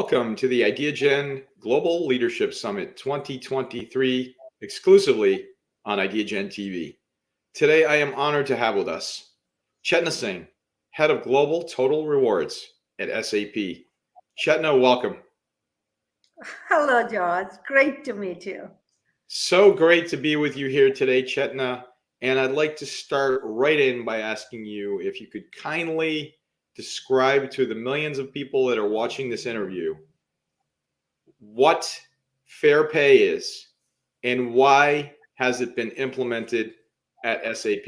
Welcome to the Ideagen Global Leadership Summit 2023, exclusively on Ideagen TV. Today, I am honored to have with us Chetna Singh, Head of Global Total Rewards at SAP. Chetna, welcome. Hello, George. Great to meet you. So great to be with you here today, Chetna. And I'd like to start right in by asking you if you could kindly describe to the millions of people that are watching this interview what fair pay is and why has it been implemented at SAP?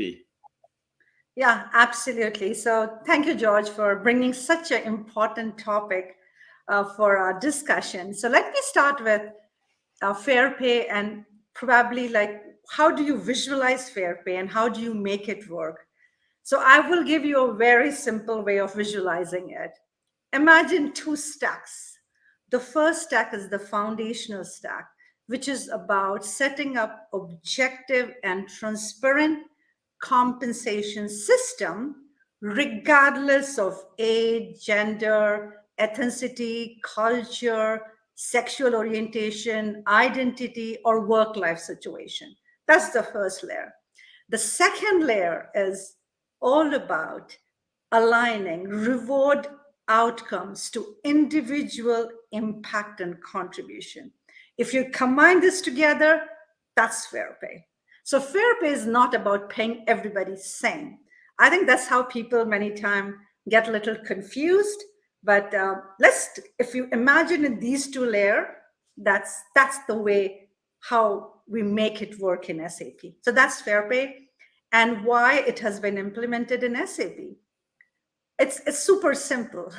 Yeah, absolutely. So thank you, George, for bringing such an important topic for our discussion. So let me start with fair pay and probably like how do you visualize fair pay and how do you make it work? So I will give you a very simple way of visualizing it. Imagine two stacks. The first stack is the foundational stack, which is about setting up objective and transparent compensation system regardless of age, gender, ethnicity, culture, sexual orientation, identity, or work life situation. That's the first layer. The second layer is all about aligning reward outcomes to individual impact and contribution. If you combine this together, that's fair pay. So fair pay is not about paying everybody same. I think that's how people many times get a little confused. But if you imagine in these two layers, that's the way how we make it work in SAP. So that's fair pay and why it has been implemented in SAP. It's super simple.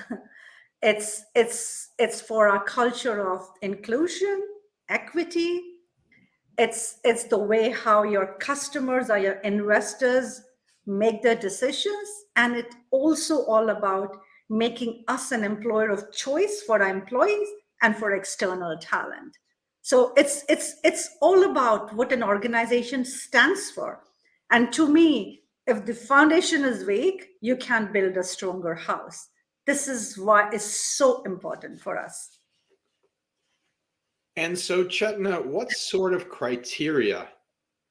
It's for our culture of inclusion, equity. It's the way how your customers or your investors make their decisions, and it's also all about making us an employer of choice for our employees and for external talent. So it's all about what an organization stands for. And to me, if the foundation is weak, you can't build a stronger house. This is why it's so important for us. And so, Chetna, what sort of criteria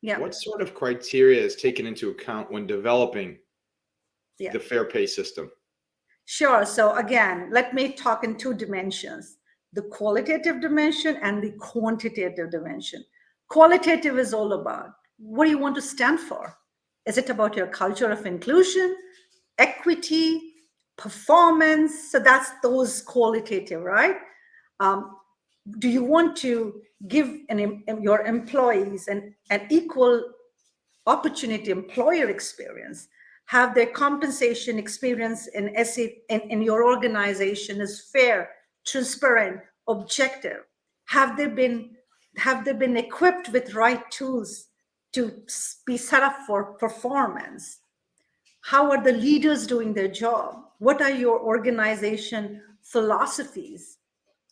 Yeah. is taken into account when developing the fair pay system? Sure. So again, let me talk in two dimensions, the qualitative dimension and the quantitative dimension. Qualitative is all about what do you want to stand for? Is it about your culture of inclusion, equity, performance? So that's those qualitative, right? Do you want to give your employees an equal opportunity employer experience? Have their compensation experience in your organization is fair, transparent, objective? Have they been equipped with right tools to be set up for performance? How are the leaders doing their job? What are your organization philosophies?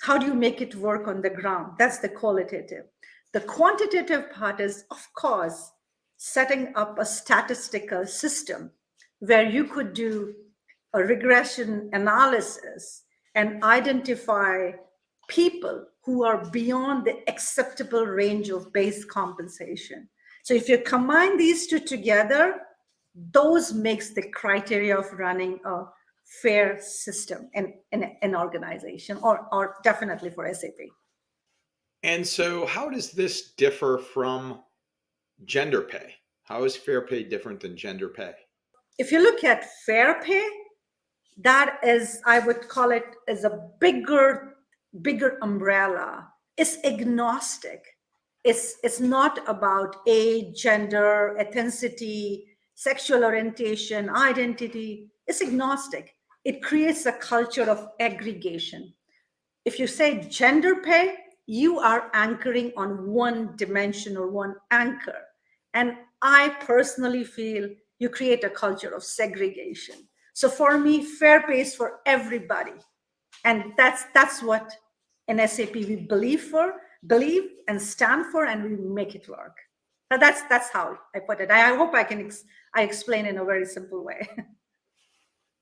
How do you make it work on the ground? That's the qualitative. The quantitative part is, of course, setting up a statistical system where you could do a regression analysis and identify people who are beyond the acceptable range of base compensation. So if you combine these two together, those makes the criteria of running a fair system in an organization or definitely for SAP. And so how does this differ from gender pay? How is fair pay different than gender pay? If you look at fair pay, that is, I would call it as a bigger umbrella. It's agnostic. It's not about age, gender, ethnicity, sexual orientation, identity. It's agnostic. It creates a culture of aggregation. If you say gender pay, you are anchoring on one dimension or one anchor. And I personally feel you create a culture of segregation. So for me, fair pay is for everybody. And that's what in SAP we believe and stand for, and we make it work. Now that's how I put it. I hope I explain in a very simple way.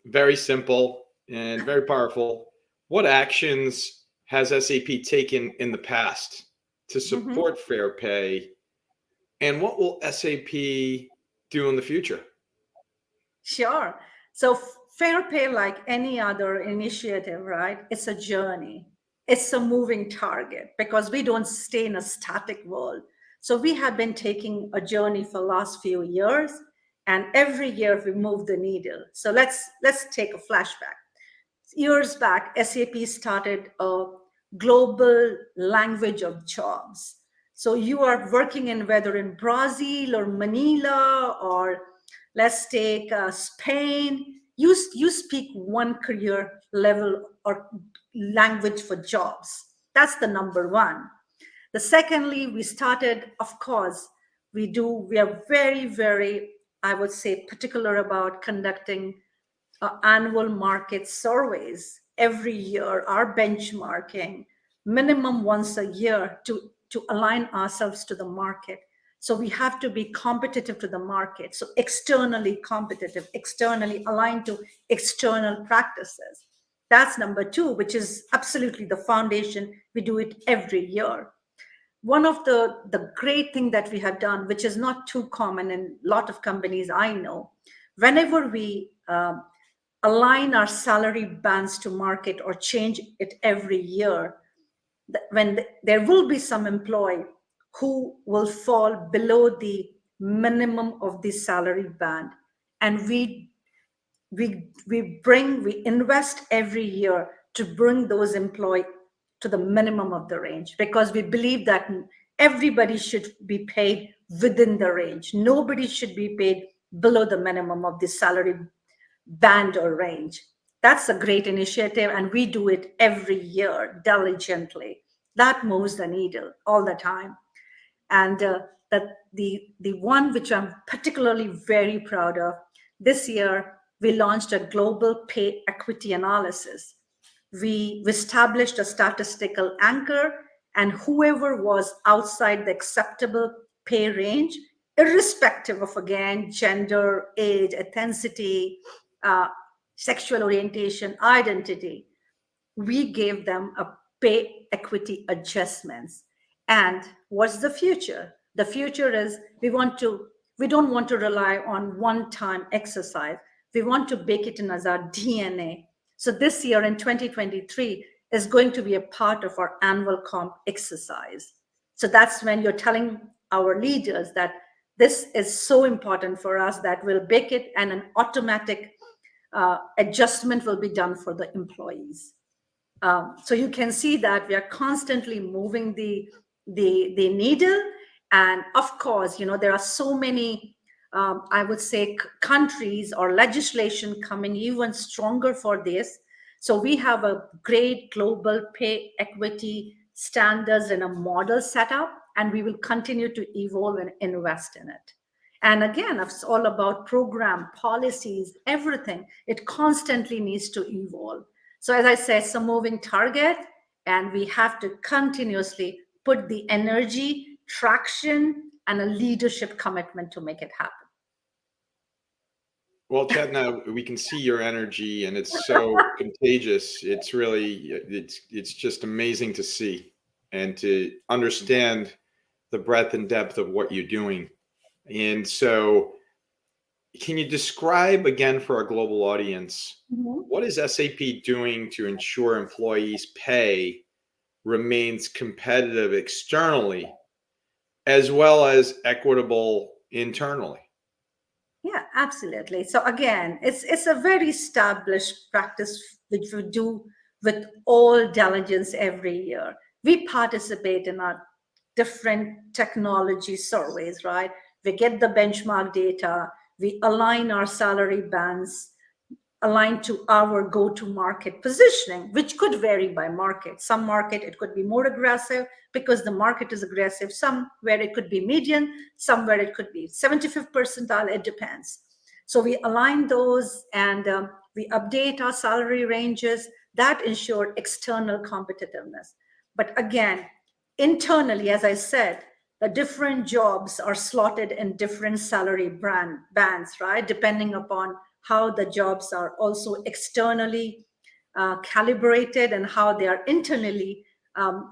Very simple and very powerful. What actions has SAP taken in the past to Mhm. support fair pay? And what will SAP do in the future? Sure. So fair pay, like any other initiative, right? It's a journey. It's a moving target because we don't stay in a static world. So we have been taking a journey for the last few years, and every year we move the needle. So let's take a flashback. Years back, SAP started a global language of jobs. So you are working in whether in Brazil or Manila, or let's take Spain. You speak one career level or language for jobs. That's the number one. The secondly, we started, of course, we are very, very, I would say, particular about conducting annual market surveys every year, our benchmarking minimum once a year to align ourselves to the market. So we have to be competitive to the market. So externally competitive, externally aligned to external practices. That's number two, which is absolutely the foundation. We do it every year. One of the great thing that we have done, which is not too common in a lot of companies I know, whenever we align our salary bands to market or change it every year, there will be some employee who will fall below the minimum of the salary band, and we invest every year to bring those employees to the minimum of the range, because we believe that everybody should be paid within the range. Nobody should be paid below the minimum of the salary band or range. That's a great initiative, and we do it every year diligently. That moves the needle all the time. And that the one which I'm particularly very proud of, this year we launched a global pay equity analysis. We established a statistical anchor, and whoever was outside the acceptable pay range, irrespective of, again, gender, age, ethnicity, uh, sexual orientation, identity, we gave them a pay equity adjustments. And what's the future? The future is we don't want to rely on one-time exercise. We want to bake it in as our DNA. So this year in 2023 is going to be a part of our annual comp exercise. So that's when you're telling our leaders that this is so important for us that we'll bake it, and an automatic adjustment will be done for the employees. So you can see that we are constantly moving the needle. And of course, there are so many, I would say, countries or legislation coming even stronger for this. So we have a great global pay equity standards and a model set up, and we will continue to evolve and invest in it. And again, it's all about program, policies, everything. It constantly needs to evolve. So as I said, it's a moving target, and we have to continuously put the energy, traction, and a leadership commitment to make it happen. Well, Chetna, we can see your energy, and it's so contagious. It's just amazing to see and to understand the breadth and depth of what you're doing. And so, can you describe again for our global audience, what is SAP doing to ensure employees' pay remains competitive externally as well as equitable internally? Yeah, absolutely. So again, it's a very established practice which we do with all diligence every year. We participate in our different technology surveys, right? We get the benchmark data, we align our salary bands aligned to our go-to-market positioning, which could vary by market. Some market, it could be more aggressive because the market is aggressive. Some where it could be median, somewhere it could be 75th percentile, it depends. So we align those, and we update our salary ranges that ensure external competitiveness. But again, internally, as I said, the different jobs are slotted in different salary bands, right? Depending upon how the jobs are also externally calibrated and how they are internally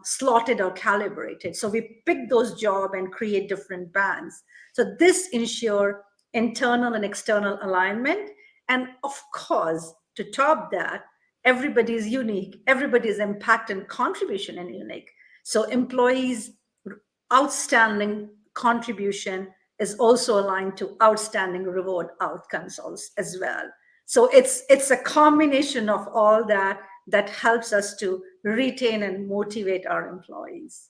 slotted or calibrated. So we pick those jobs and create different bands. So this ensure internal and external alignment. And of course, to top that, everybody is unique. Everybody's impact and contribution is unique. So employees' outstanding contribution is also aligned to outstanding reward outcomes as well. So it's a combination of all that that helps us to retain and motivate our employees.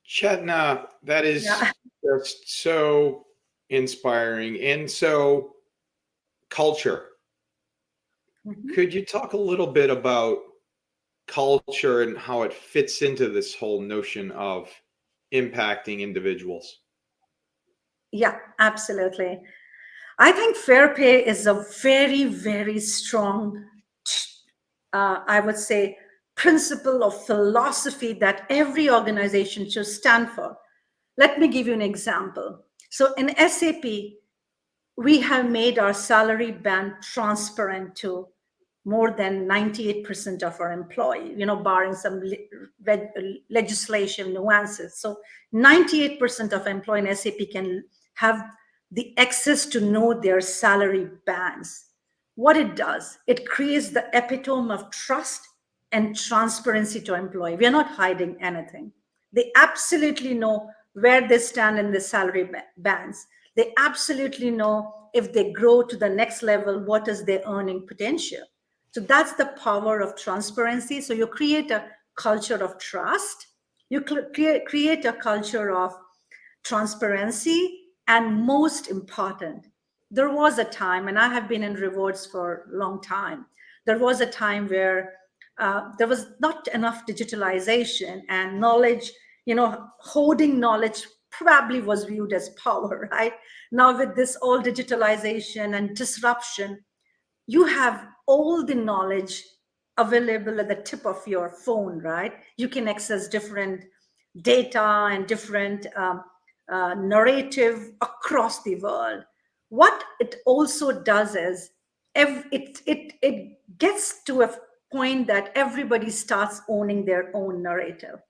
Chetna, that is Yeah. just so inspiring. And so, culture. Mhm. Could you talk a little bit about culture and how it fits into this whole notion of impacting individuals? Yeah, absolutely. I think fair pay is a very, very strong, I would say, principle of philosophy that every organization should stand for. Let me give you an example. So in SAP, we have made our salary band transparent to more than 98% of our employees, barring some legislation nuances. So 98% of employees in SAP can have the access to know their salary bands. What it does, it creates the epitome of trust and transparency to employee. We are not hiding anything. They absolutely know where they stand in the salary bands. They absolutely know if they grow to the next level, what is their earning potential. So that's the power of transparency. So you create a culture of trust. You create a culture of transparency. And most important, there was a time, and I have been in rewards for a long time, there was a time where there was not enough digitalization and knowledge, holding knowledge probably was viewed as power, right? Now, with this all digitalization and disruption, you have all the knowledge available at the tip of your phone, right? You can access different data and different narrative across the world. What it also does is it gets to a point that everybody starts owning their own narrative.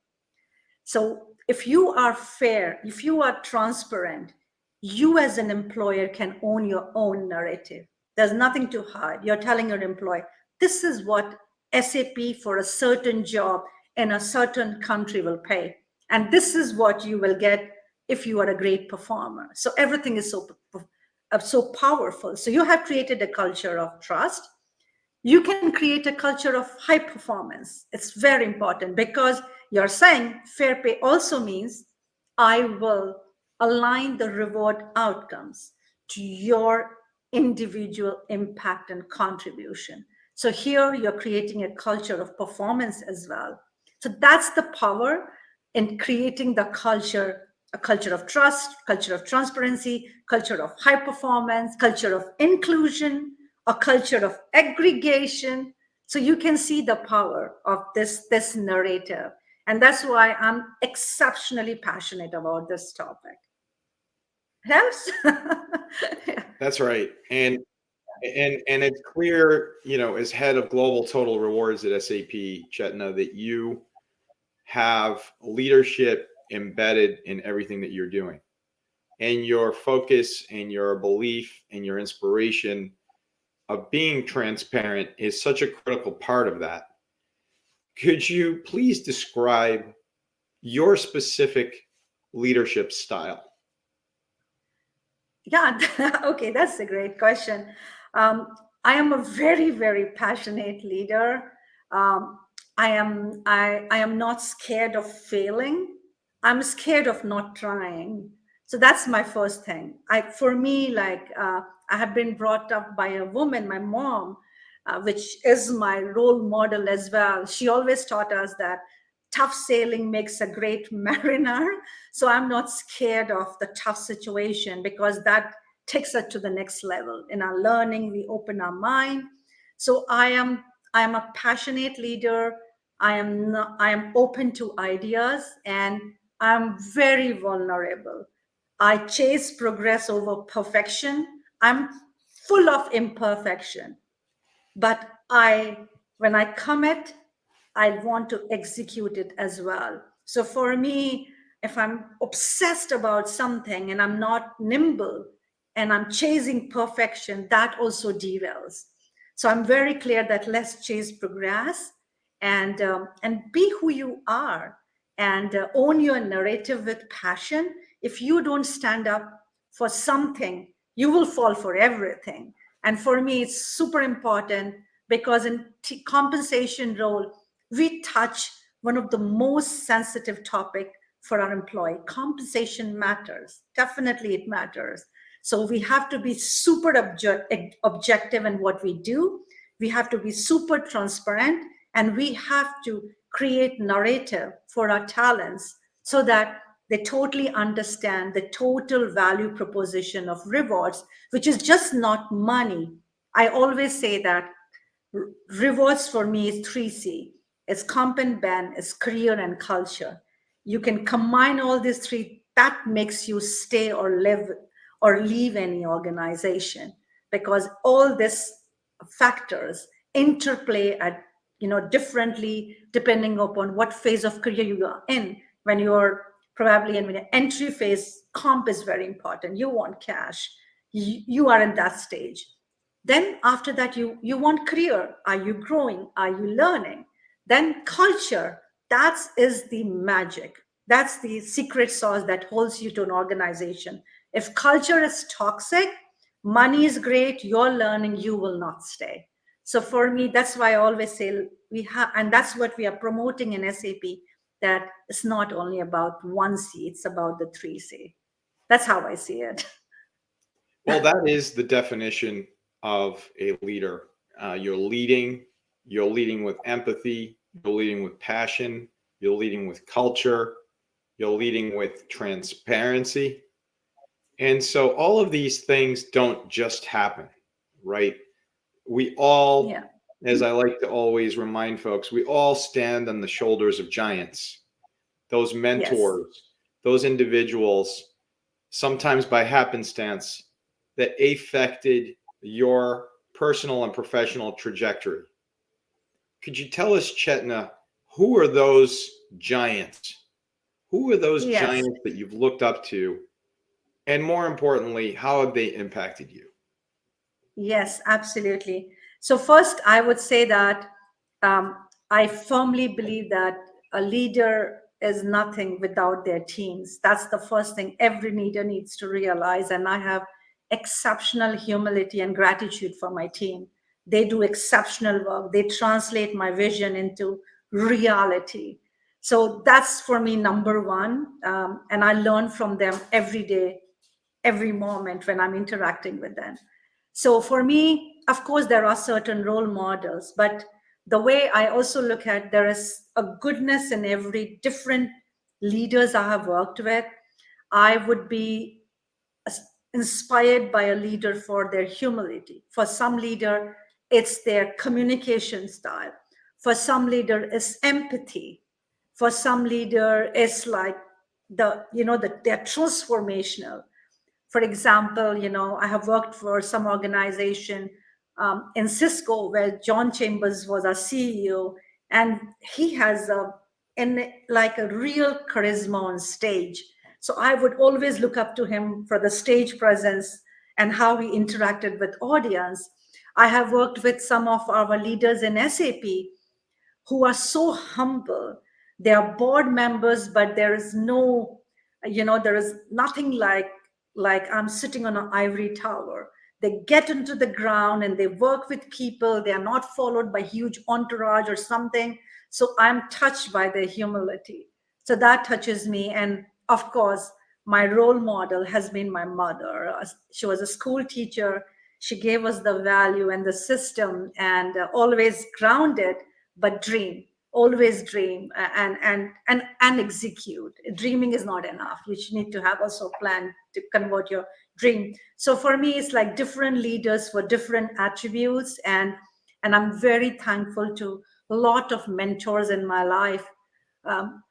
So if you are fair, if you are transparent, you as an employer can own your own narrative. There's nothing to hide. You're telling your employee, this is what SAP for a certain job in a certain country will pay. And this is what you will get if you are a great performer. So everything is so powerful. So you have created a culture of trust. You can create a culture of high performance. It's very important because you're saying fair pay also means I will align the reward outcomes to your individual impact and contribution. So here you're creating a culture of performance as well. So that's the power in creating the culture, a culture of trust, culture of transparency, culture of high performance, culture of inclusion, a culture of aggregation. So you can see the power of this narrative. And that's why I'm exceptionally passionate about this topic. Helps? Yeah. That's right. And it's clear, as head of global total rewards at SAP, Chetna, that you have leadership embedded in everything that you're doing. And your focus and your belief and your inspiration of being transparent is such a critical part of that. Could you please describe your specific leadership style? Yeah, okay, that's a great question. I am a very, very passionate leader. I am not scared of failing. I'm scared of not trying. So that's my first thing. For me, I have been brought up by a woman, my mom, which is my role model as well. She always taught us that tough sailing makes a great mariner. So I'm not scared of the tough situation because that takes us to the next level. In our learning, we open our mind. So I am a passionate leader. I am open to ideas and I'm very vulnerable. I chase progress over perfection. I'm full of imperfection, but when I commit, I want to execute it as well. So for me, if I'm obsessed about something and I'm not nimble and I'm chasing perfection, that also derails. So I'm very clear that let's chase progress and be who you are and own your narrative with passion. If you don't stand up for something, you will fall for everything. And for me, it's super important because in compensation role, we touch one of the most sensitive topic for our employee. Compensation matters. Definitely it matters. So we have to be super objective in what we do. We have to be super transparent, and we have to create narrative for our talents so that they totally understand the total value proposition of rewards, which is just not money. I always say that rewards for me is 3C. It's comp and ben, it's career and culture. You can combine all these three, that makes you stay or live or leave any organization, because all these factors interplay at differently depending upon what phase of career you are in. When you're probably in an entry phase, comp is very important. You want cash. You are in that stage. Then after that, you want career. Are you growing? Are you learning? Then culture. That is the magic. That's the secret sauce that holds you to an organization. If culture is toxic, money is great, you're learning, you will not stay. So for me, that's why I always say we have, and that's what we are promoting in SAP, that it's not only about 1C, it's about the 3C. That's how I see it. Well, that is the definition of a leader. You're leading. You're leading with empathy. You're leading with passion. You're leading with culture. You're leading with transparency. And so all of these things don't just happen, right? We all, Yeah. as I like to always remind folks, we all stand on the shoulders of giants, those mentors, Yes. those individuals, sometimes by happenstance, that affected your personal and professional trajectory. Could you tell us, Chetna, who are those giants? Who are those Yes. giants that you've looked up to? And more importantly, how have they impacted you? Yes, absolutely. So first, I would say that um, I firmly believe that a leader is nothing without their teams. That's the first thing every leader needs to realize. And I have exceptional humility and gratitude for my team. They do exceptional work. They translate my vision into reality. So that's for me number one. And I learn from them every day, every moment when I'm interacting with them. So for me, of course, there are certain role models, but the way I also look at, there is a goodness in every different leaders I have worked with. I would be inspired by a leader for their humility. For some leader, it's their communication style. For some leader, it's empathy. For some leader, it's like they're transformational. For example, I have worked for some organization in Cisco where John Chambers was our CEO, and he has like a real charisma on stage. So I would always look up to him for the stage presence and how he interacted with audience. I have worked with some of our leaders in SAP who are so humble. They are board members, but there is no, there is nothing like I'm sitting on an ivory tower. They get into the ground and they work with people. They are not followed by huge entourage or something. So I'm touched by their humility. So that touches me. And of course, my role model has been my mother. She was a school teacher. She gave us the value and the system, and always grounded, but dream, always dream, and execute. Dreaming is not enough. You need to have also a plan to convert your dream. So for me, it's like different leaders for different attributes, and I'm very thankful to a lot of mentors in my life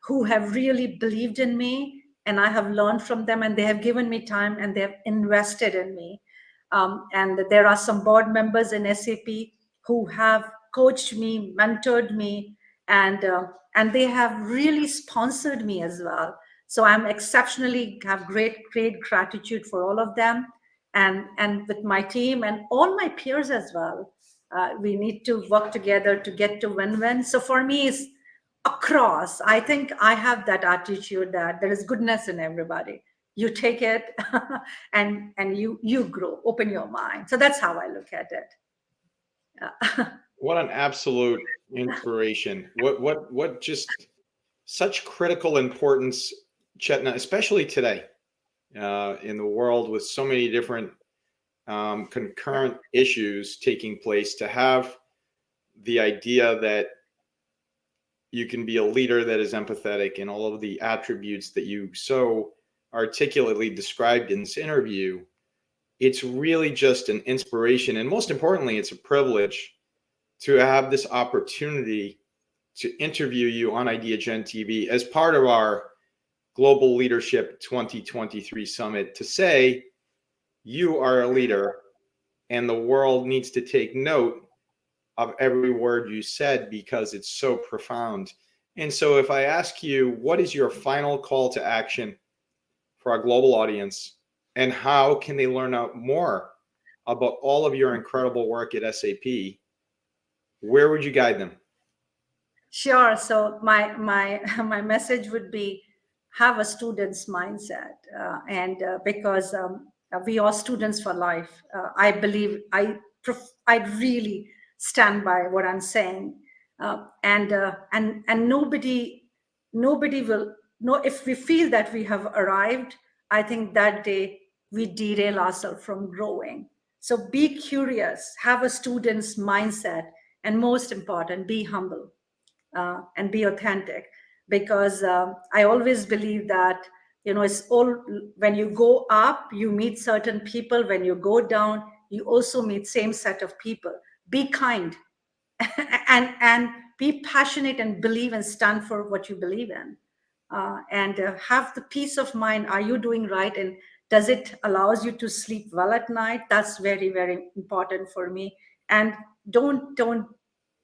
who have really believed in me, and I have learned from them, and they have given me time, and they have invested in me. And there are some board members in SAP who have coached me, mentored me, and they have really sponsored me as well. So I'm exceptionally have great gratitude for all of them, and with my team and all my peers as well. We need to work together to get to win-win. So for me, it's across. I think I have that attitude that there is goodness in everybody. You take it, and you grow. Open your mind. So that's how I look at it. Yeah. What an absolute inspiration. What just such critical importance, Chetna, especially today, in the world with so many different concurrent issues taking place, to have the idea that you can be a leader that is empathetic and all of the attributes that you so articulately described in this interview. It's really just an inspiration. And most importantly, it's a privilege to have this opportunity to interview you on Ideagen TV as part of our Global Leadership 2023 Summit, to say you are a leader and the world needs to take note of every word you said because it's so profound. And so if I ask you, what is your final call to action for our global audience, and how can they learn out more about all of your incredible work at SAP, where would you guide them? Sure. So my my message would be, have a student's mindset, and because we are students for life. I believe I really stand by what I'm saying, and nobody will know if we feel that we have arrived. I think that day we derail ourselves from growing. So be curious, have a student's mindset, and most important, be humble, and be authentic, because I always believe that, it's all, when you go up you meet certain people, when you go down you also meet same set of people. Be kind, and be passionate and believe and stand for what you believe in, and have the peace of mind. Are you doing right, and does it allows you to sleep well at night? That's very important for me. And don't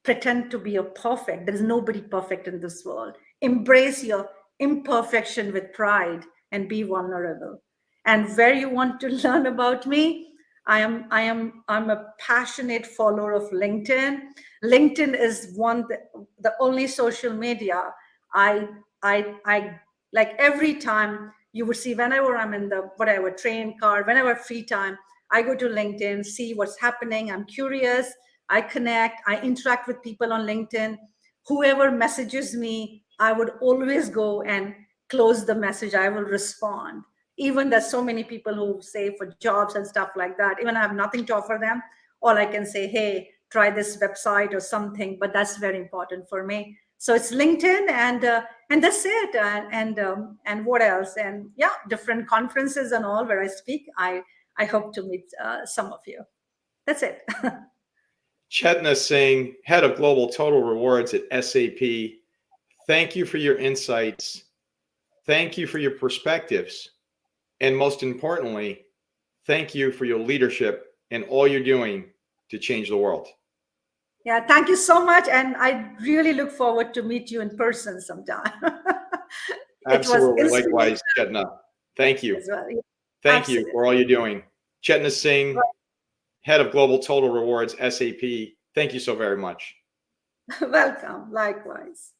pretend to be a perfect. There is nobody perfect in this world. Embrace your imperfection with pride and be vulnerable. And where you want to learn about me, I'm a passionate follower of LinkedIn. LinkedIn is the only social media I like. Every time you would see, whenever I'm in the whatever train car, whenever free time, I go to LinkedIn, see what's happening. I'm curious. I connect, I interact with people on LinkedIn. Whoever messages me, I would always go and close the message. I will respond. Even there's so many people who say for jobs and stuff like that. Even I have nothing to offer them. All I can say, hey, try this website or something. But that's very important for me. So it's LinkedIn, and that's it. And what else? And yeah, different conferences and all where I speak. I hope to meet some of you. That's it. Chetna Singh, Head of Global Total Rewards at SAP, thank you for your insights. Thank you for your perspectives. And most importantly, thank you for your leadership and all you're doing to change the world. Yeah, thank you so much. And I really look forward to meet you in person sometime. Absolutely. Likewise, Chetna. Thank you. Well. Yeah, thank you for all you're doing. Chetna Singh, Head of Global Total Rewards, SAP. Thank you so very much. Welcome. Likewise.